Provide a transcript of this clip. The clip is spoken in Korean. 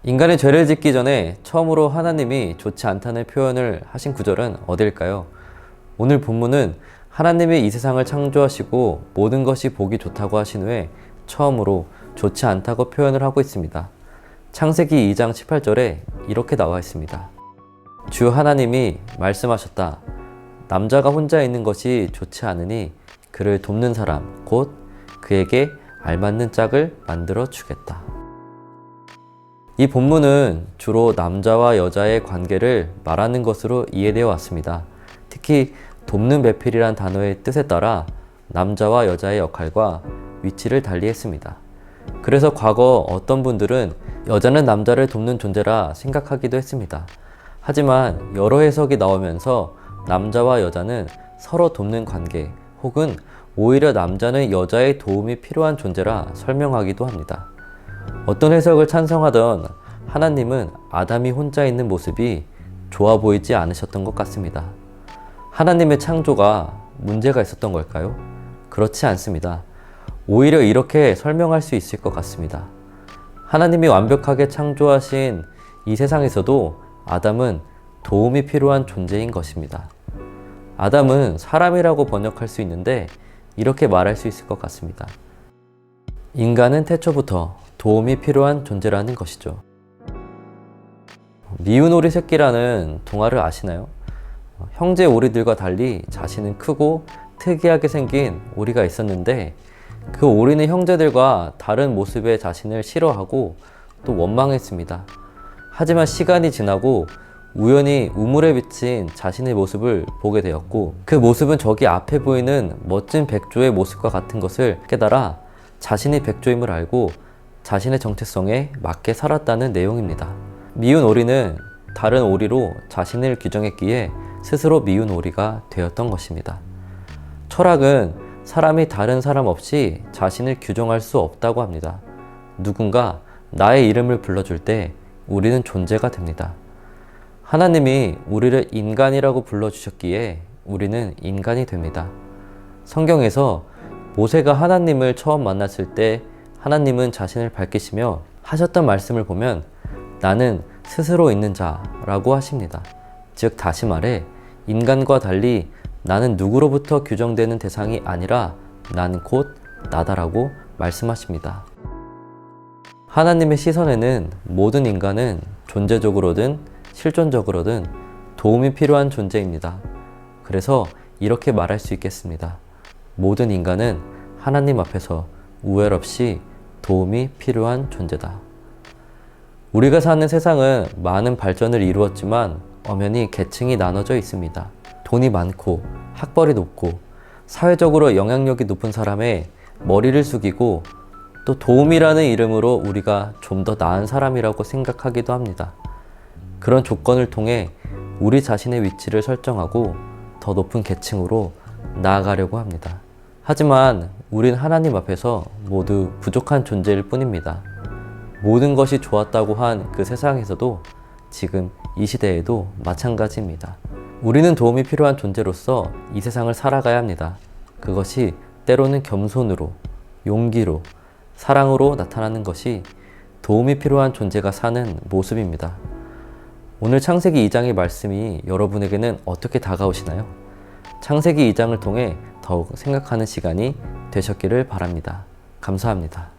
인간이 죄를 짓기 전에 처음으로 하나님이 좋지 않다는 표현을 하신 구절은 어딜까요? 오늘 본문은 하나님이 이 세상을 창조하시고 모든 것이 보기 좋다고 하신 후에 처음으로 좋지 않다고 표현을 하고 있습니다. 창세기 2장 18절에 이렇게 나와 있습니다. 주 하나님이 말씀하셨다. 남자가 혼자 있는 것이 좋지 않으니 그를 돕는 사람, 곧 그에게 알맞는 짝을 만들어 주겠다. 이 본문은 주로 남자와 여자의 관계를 말하는 것으로 이해되어 왔습니다. 특히 돕는 배필이란 단어의 뜻에 따라 남자와 여자의 역할과 위치를 달리했습니다. 그래서 과거 어떤 분들은 여자는 남자를 돕는 존재라 생각하기도 했습니다. 하지만 여러 해석이 나오면서 남자와 여자는 서로 돕는 관계 혹은 오히려 남자는 여자의 도움이 필요한 존재라 설명하기도 합니다. 어떤 해석을 찬성하던 하나님은 아담이 혼자 있는 모습이 좋아 보이지 않으셨던 것 같습니다. 하나님의 창조가 문제가 있었던 걸까요? 그렇지 않습니다. 오히려 이렇게 설명할 수 있을 것 같습니다. 하나님이 완벽하게 창조하신 이 세상에서도 아담은 도움이 필요한 존재인 것입니다. 아담은 사람이라고 번역할 수 있는데 이렇게 말할 수 있을 것 같습니다. 인간은 태초부터 도움이 필요한 존재라는 것이죠. 미운 오리 새끼라는 동화를 아시나요? 형제 오리들과 달리 자신은 크고 특이하게 생긴 오리가 있었는데 그 오리는 형제들과 다른 모습의 자신을 싫어하고 또 원망했습니다. 하지만 시간이 지나고 우연히 우물에 비친 자신의 모습을 보게 되었고 그 모습은 저기 앞에 보이는 멋진 백조의 모습과 같은 것을 깨달아 자신이 백조임을 알고 자신의 정체성에 맞게 살았다는 내용입니다. 미운 오리는 다른 오리로 자신을 규정했기에 스스로 미운 오리가 되었던 것입니다. 철학은 사람이 다른 사람 없이 자신을 규정할 수 없다고 합니다. 누군가 나의 이름을 불러줄 때 우리는 존재가 됩니다. 하나님이 우리를 인간이라고 불러주셨기에 우리는 인간이 됩니다. 성경에서 모세가 하나님을 처음 만났을 때 하나님은 자신을 밝히시며 하셨던 말씀을 보면 나는 스스로 있는 자라고 하십니다. 즉 다시 말해 인간과 달리 나는 누구로부터 규정되는 대상이 아니라 나는 곧 나다라고 말씀하십니다. 하나님의 시선에는 모든 인간은 존재적으로든 실존적으로든 도움이 필요한 존재입니다. 그래서 이렇게 말할 수 있겠습니다. 모든 인간은 하나님 앞에서 우열 없이 도움이 필요한 존재다. 우리가 사는 세상은 많은 발전을 이루었지만 엄연히 계층이 나눠져 있습니다. 돈이 많고 학벌이 높고 사회적으로 영향력이 높은 사람의 머리를 숙이고 또 도움이라는 이름으로 우리가 좀 더 나은 사람이라고 생각하기도 합니다. 그런 조건을 통해 우리 자신의 위치를 설정하고 더 높은 계층으로 나아가려고 합니다. 하지만 우린 하나님 앞에서 모두 부족한 존재일 뿐입니다. 모든 것이 좋았다고 한 그 세상에서도 지금 이 시대에도 마찬가지입니다. 우리는 도움이 필요한 존재로서 이 세상을 살아가야 합니다. 그것이 때로는 겸손으로, 용기로, 사랑으로 나타나는 것이 도움이 필요한 존재가 사는 모습입니다. 오늘 창세기 2장의 말씀이 여러분에게는 어떻게 다가오시나요? 창세기 2장을 통해 더욱 생각하는 시간이 되셨기를 바랍니다. 감사합니다.